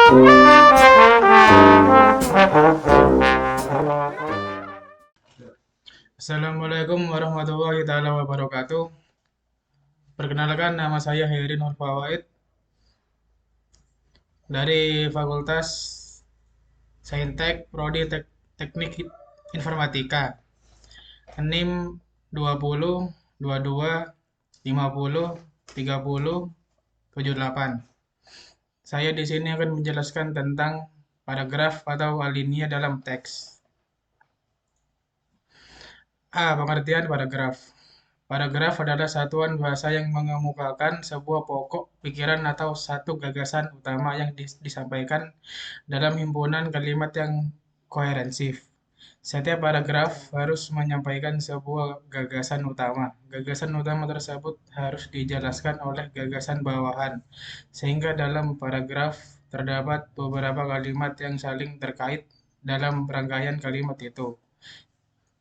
Assalamualaikum warahmatullahi taala wabarakatuh. Perkenalkan, nama saya Heri Nur Fawaid dari Fakultas Saintek Prodi Teknik Informatika. NIM 20 22 50 30 78. Saya di sini akan menjelaskan tentang paragraf atau alinea dalam teks. A. Pengertian paragraf. Paragraf adalah satuan bahasa yang mengemukakan sebuah pokok pikiran atau satu gagasan utama yang disampaikan dalam himpunan kalimat yang koherensif. Setiap paragraf harus menyampaikan sebuah gagasan utama. Gagasan utama tersebut harus dijelaskan oleh gagasan bawahan, sehingga dalam paragraf terdapat beberapa kalimat yang saling terkait dalam rangkaian kalimat itu.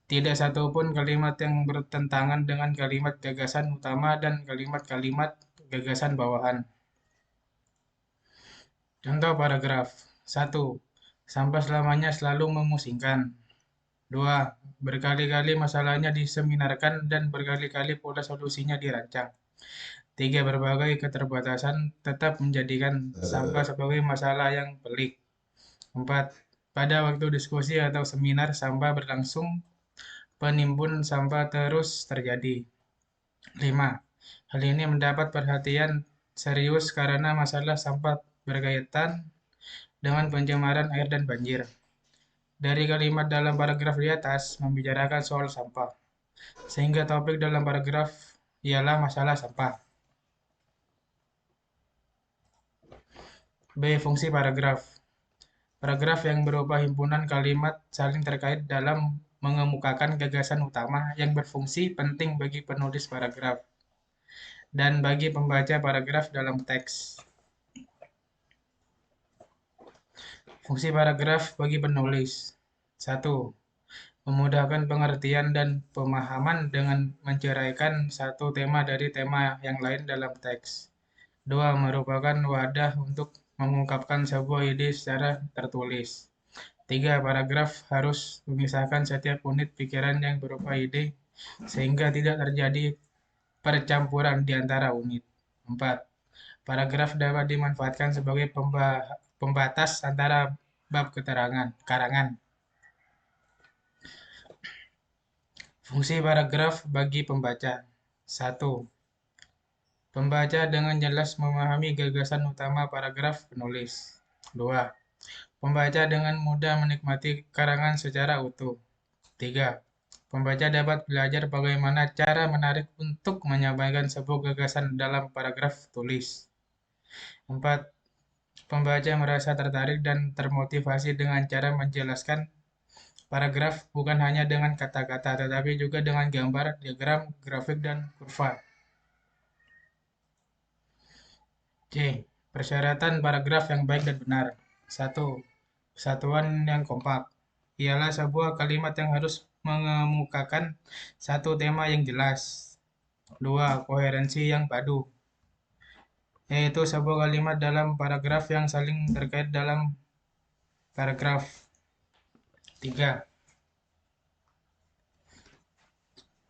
Tidak satu pun kalimat yang bertentangan dengan kalimat gagasan utama dan kalimat-kalimat gagasan bawahan. Contoh paragraf. 1. Sampai selamanya selalu memusingkan. 2. Berkali-kali masalahnya diseminarkan dan berkali-kali pula solusinya dirancang. 3. Berbagai keterbatasan tetap menjadikan sampah sebagai masalah yang pelik. 4. Pada waktu diskusi atau seminar sampah berlangsung, penimbun sampah terus terjadi. 5. Hal ini mendapat perhatian serius karena masalah sampah berkaitan dengan pencemaran air dan banjir. Dari kalimat dalam paragraf di atas membicarakan soal sampah, sehingga topik dalam paragraf ialah masalah sampah. B. Fungsi paragraf. Paragraf yang berupa himpunan kalimat saling terkait dalam mengemukakan gagasan utama yang berfungsi penting bagi penulis paragraf dan bagi pembaca paragraf dalam teks. Fungsi paragraf bagi penulis. 1. Memudahkan pengertian dan pemahaman dengan menceraikan satu tema dari tema yang lain dalam teks. 2. Merupakan wadah untuk mengungkapkan sebuah ide secara tertulis. 3. Paragraf harus memisahkan setiap unit pikiran yang berupa ide sehingga tidak terjadi percampuran di antara unit. 4. Paragraf dapat dimanfaatkan sebagai pembatas antara bab karangan. Fungsi paragraf bagi pembaca. 1. Pembaca dengan jelas memahami gagasan utama paragraf penulis. 2. Pembaca dengan mudah menikmati karangan secara utuh. 3. Pembaca dapat belajar bagaimana cara menarik untuk menyampaikan sebuah gagasan dalam paragraf tulis. 4. Pembaca merasa tertarik dan termotivasi dengan cara menjelaskan paragraf bukan hanya dengan kata-kata, tetapi juga dengan gambar, diagram, grafik, dan kurva. C. Persyaratan paragraf yang baik dan benar. 1. Kesatuan yang kompak. Ialah sebuah kalimat yang harus mengemukakan satu tema yang jelas. 2. Koherensi yang padu. Yaitu sebuah kalimat dalam paragraf yang saling terkait dalam paragraf. 3.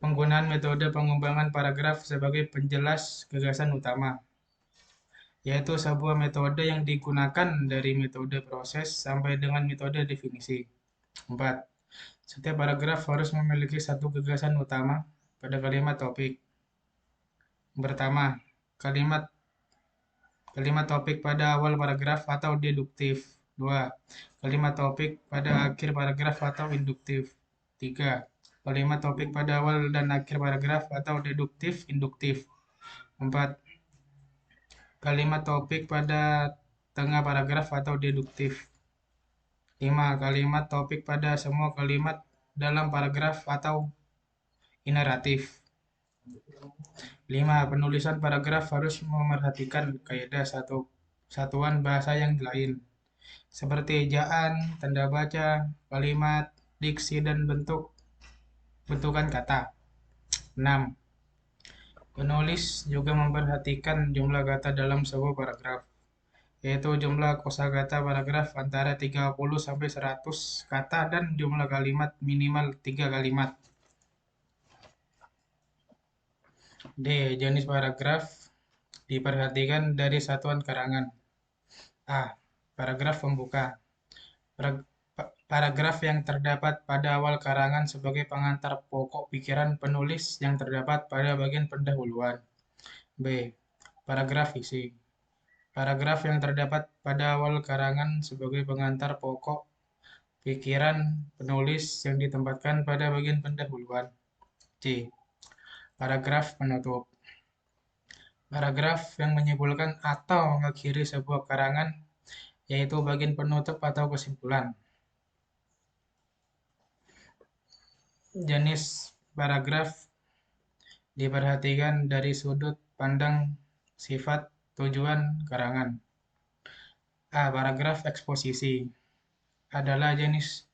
Penggunaan metode pengembangan paragraf sebagai penjelas gagasan utama, yaitu sebuah metode yang digunakan dari metode proses sampai dengan metode definisi. 4. Setiap paragraf harus memiliki satu gagasan utama pada kalimat topik. Pertama, kalimat topik pada awal paragraf atau deduktif. 2. Kalimat topik pada akhir paragraf atau induktif. 3. Kalimat topik pada awal dan akhir paragraf atau deduktif induktif. 4. Kalimat topik pada tengah paragraf atau deduktif. 5. Kalimat topik pada semua kalimat dalam paragraf atau ineratif. 5. Penulisan paragraf harus memerhatikan kaidah satuan bahasa yang lain, seperti ejaan, tanda baca, kalimat, diksi, dan bentukan kata. 6. Penulis juga memperhatikan jumlah kata dalam sebuah paragraf, yaitu jumlah kosakata paragraf antara 30 sampai 100 kata dan jumlah kalimat minimal 3 kalimat. D. Jenis paragraf diperhatikan dari satuan karangan. A. Paragraf pembuka. Paragraf yang terdapat pada awal karangan sebagai pengantar pokok pikiran penulis yang terdapat pada bagian pendahuluan. B. Paragraf isi. Paragraf yang terdapat pada awal karangan sebagai pengantar pokok pikiran penulis yang ditempatkan pada bagian pendahuluan. C. Paragraf penutup. Paragraf yang menyimpulkan atau mengakhiri sebuah karangan, yaitu bagian penutup atau kesimpulan. Jenis paragraf diperhatikan dari sudut pandang sifat tujuan karangan. A. Paragraf eksposisi adalah jenis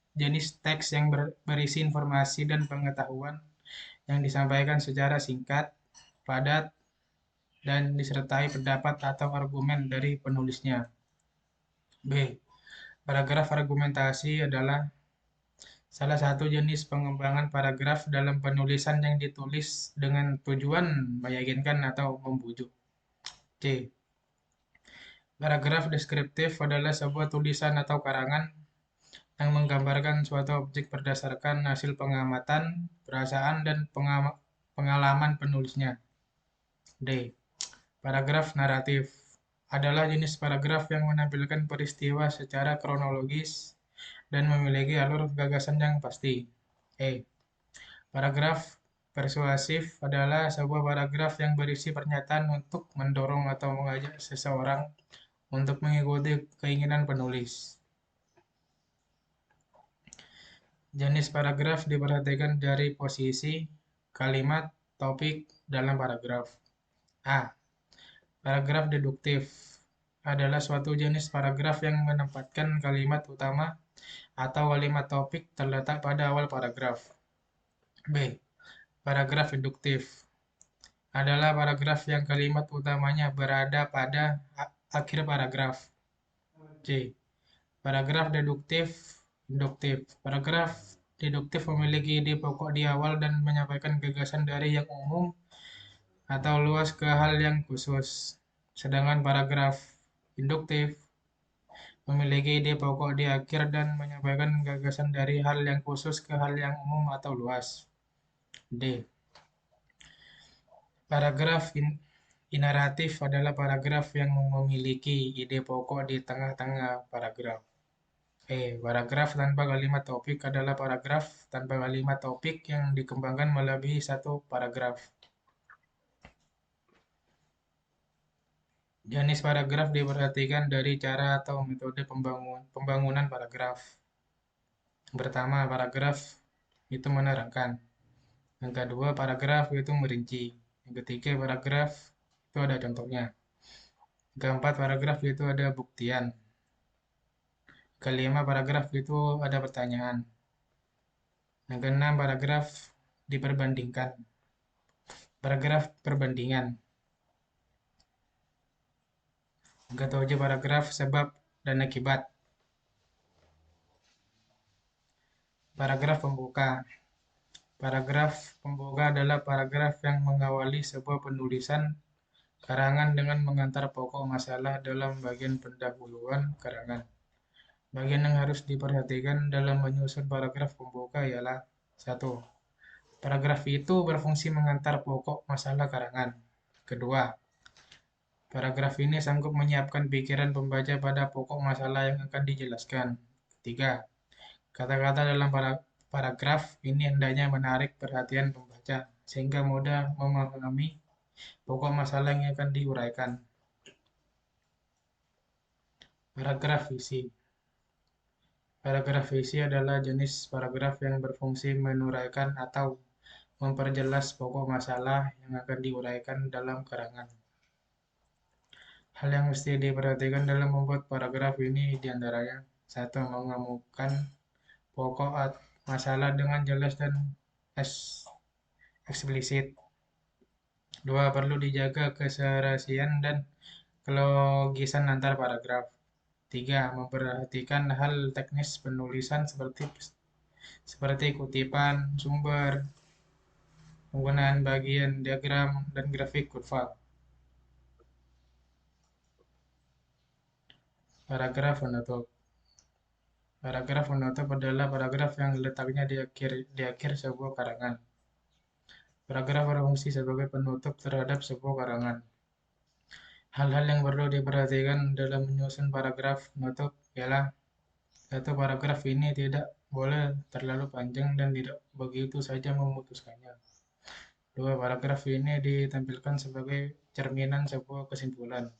teks yang berisi informasi dan pengetahuan yang disampaikan secara singkat, padat, dan disertai pendapat atau argumen dari penulisnya. B. Paragraf argumentasi adalah salah satu jenis pengembangan paragraf dalam penulisan yang ditulis dengan tujuan meyakinkan atau membujuk. C. Paragraf deskriptif adalah sebuah tulisan atau karangan yang menggambarkan suatu objek berdasarkan hasil pengamatan, perasaan, dan pengalaman penulisnya. D. Paragraf naratif adalah jenis paragraf yang menampilkan peristiwa secara kronologis dan memiliki alur gagasan yang pasti. E. Paragraf persuasif adalah sebuah paragraf yang berisi pernyataan untuk mendorong atau mengajak seseorang untuk mengikuti keinginan penulis. Jenis paragraf diperhatikan dari posisi, kalimat, topik dalam paragraf. A. Paragraf deduktif adalah suatu jenis paragraf yang menempatkan kalimat utama atau kalimat topik terletak pada awal paragraf. B. Paragraf induktif adalah paragraf yang kalimat utamanya berada pada akhir paragraf. C. Paragraf deduktif induktif. Paragraf deduktif memiliki ide pokok di awal dan menyampaikan gagasan dari yang umum atau luas ke hal yang khusus. Sedangkan paragraf induktif memiliki ide pokok di akhir dan menyampaikan gagasan dari hal yang khusus ke hal yang umum atau luas. D. Paragraf inaratif adalah paragraf yang memiliki ide pokok di tengah-tengah paragraf. Paragraf tanpa kalimat topik adalah paragraf tanpa kalimat topik yang dikembangkan melebihi satu paragraf. Jenis paragraf diperhatikan dari cara atau metode pembangunan paragraf. Pertama, paragraf itu menerangkan. Yang kedua, paragraf itu merinci. Yang ketiga, paragraf itu ada contohnya. Yang keempat, paragraf itu ada buktian. Kelima, paragraf itu ada pertanyaan. Yang keenam, paragraf diperbandingkan. Paragraf perbandingan. Yang ketujuh, paragraf sebab dan akibat. Paragraf pembuka. Paragraf pembuka adalah paragraf yang mengawali sebuah penulisan karangan dengan mengantar pokok masalah dalam bagian pendahuluan karangan. Bagian yang harus diperhatikan dalam menyusun paragraf pembuka ialah 1. Paragraf itu berfungsi mengantar pokok masalah karangan. Kedua, paragraf ini sanggup menyiapkan pikiran pembaca pada pokok masalah yang akan dijelaskan. Ketiga, kata-kata dalam paragraf ini hendaknya menarik perhatian pembaca sehingga mudah memahami pokok masalah yang akan diuraikan. Paragraf isi. Paragraf isi adalah jenis paragraf yang berfungsi menuraikan atau memperjelas pokok masalah yang akan diuraikan dalam karangan. Hal yang mesti diperhatikan dalam membuat paragraf ini diantaranya 1. Mengemukakan pokok masalah dengan jelas dan eksplisit. 2. Perlu dijaga keserasian dan kelogisan antar paragraf. 3. Memperhatikan hal teknis penulisan seperti kutipan, sumber, penggunaan bagian diagram, dan grafik kurva. Paragraf penutup. Paragraf penutup adalah paragraf yang letaknya di akhir sebuah karangan. Paragraf berfungsi sebagai penutup terhadap sebuah karangan. Hal-hal yang perlu diperhatikan dalam menyusun paragraf penutup ialah: satu, paragraf ini tidak boleh terlalu panjang dan tidak begitu saja memutuskannya. Dua, paragraf ini ditampilkan sebagai cerminan sebuah kesimpulan.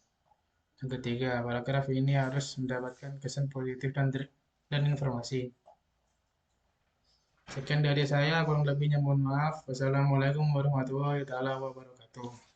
Yang ketiga, paragraf ini harus mendapatkan kesan positif dan informasi. Sekian dari saya, kurang lebihnya mohon maaf. Wassalamualaikum warahmatullahi wabarakatuh.